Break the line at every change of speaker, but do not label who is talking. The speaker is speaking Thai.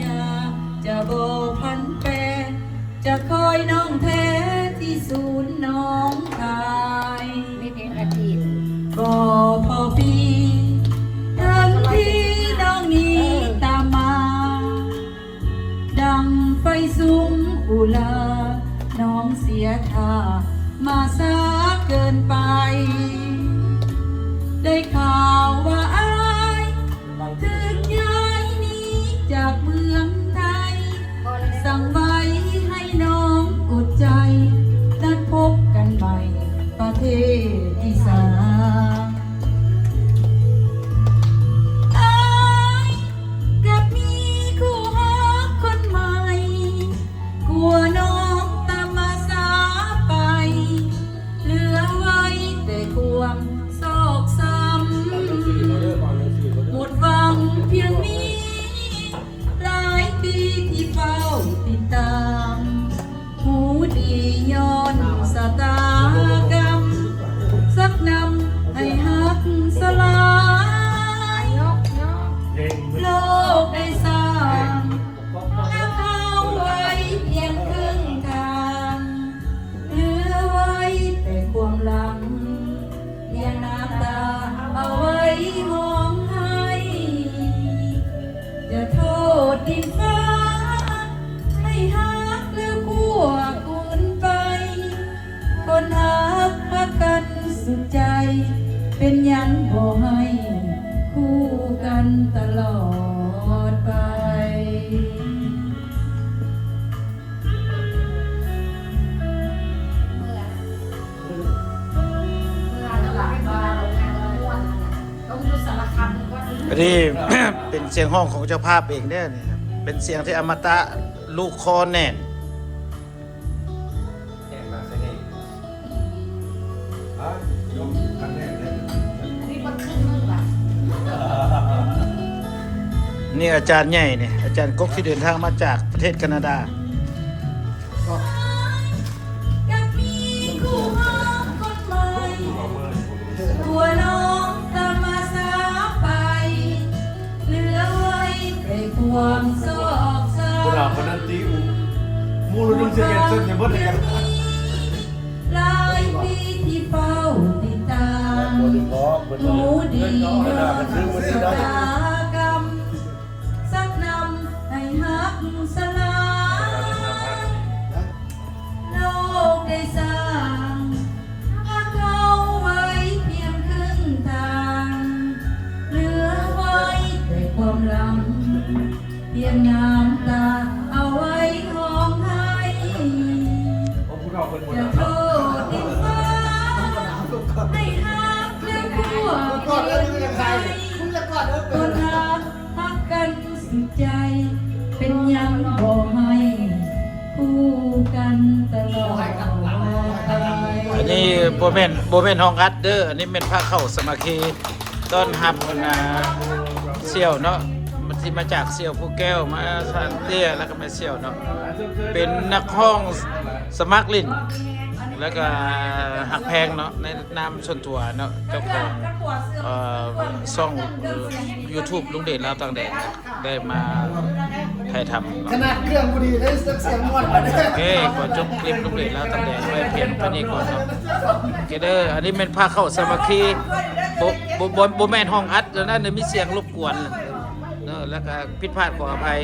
ญาจะบ่พันแปรจะคอยน้องแท้ที่ศูนย์น้องคาย
มีเพลงอาทิตย์
ก็พอปีทั้งที่น้องนี้ตามมาดังไฟสุมอุลาน้องเสียท่ามาซาเกินไปได้ข่าวว่าอ้ายถึงย้ายหนี้จากเมืองไทยสั่งไว้ให้น้องอดใจนัดพบกันใหม่ประเทศอีสานอ้ายกับมีคู่ฮักคนใหม่กลัวน้องตามมาสาไปเหลือไว้แต่ความโศกช้ำหมดหวังเพียงนี้หลายปีที่เฝ้าติดตามหูดีย้อนสตากรรมสักนำให้หักสลายโลกได้สร้างและเข้าไว้เพียงครึ่งทางเหลือไว้แต่ความหลังเพียงน้ำตาเอาไว้มองให้จะโทษดินฟ้าให้หักหรือคู่กุนไปคนหักหักกันสุดใจเป็นยังบ่ให้คู่กันตลอดไป
อันนี้ เป็นเสียงห้องของเจ้าภาพเองเนี่ยเป็นเสียงที่อมตะลูกคอแน่นนี่อาจารย์ใหญ่เนี่ยอาจารย์ก๊กที่เดินทางมาจากประเทศแคนาดา
ยังมีคู่รักคนใหม่ตัวน้องตามมาสาไปเหลือไว้แต่ความโศกเศร้า
Pura penanti mulu dong sih kan sen nyebut kan.
หลายปีที่เฝ้าติดตามหูดียอดสตากรรมสักนำให้หักสลายโลกได้สร้างหักเอาไว้เพียงครึ่งทางเหลือไว้แต่ความหลังเพียงน้ำตาเอาไว้ห้องให้จะโทษดินฟ้าให้หักเรื่องพวกใจคนหักหักกันสุดใจเป็นยังบ่ให้คู่กันตลอดไป
อันนี้โบเมนห้องอัดเด้ออันนี้เป็นผ้าเข้าสมาคีต้อนรับเสี่ยวเนาะมันที่มาจากเสี่ยวผู้แก้วมาสันเตี้ยแล้วก็มาเสี่ยวเนาะเป็นนักห้องสมัครลิ่นแล้วก็หักแพงเนาะในนามส่วนตัวเนาะเจ้าของช่อง YouTube ลุงเดชลาวต่างแดนได้มาถ่ายทำ
ขนาดเครื่องพอดีได้เสียงมวนมาเนี่ย
โอเคก่อนจบคลิปลุงเดชลาวต่างแดนไว้เพียงเท่านี้ก่อนเนาะโอเคเด้ออันนี้เป็นผ้าเข้าสามัคคีโบแมนห้องอัดแล้วนั่นมีเสียงรบกวนเนาะแล้วก็ผิดพลาดขออภัย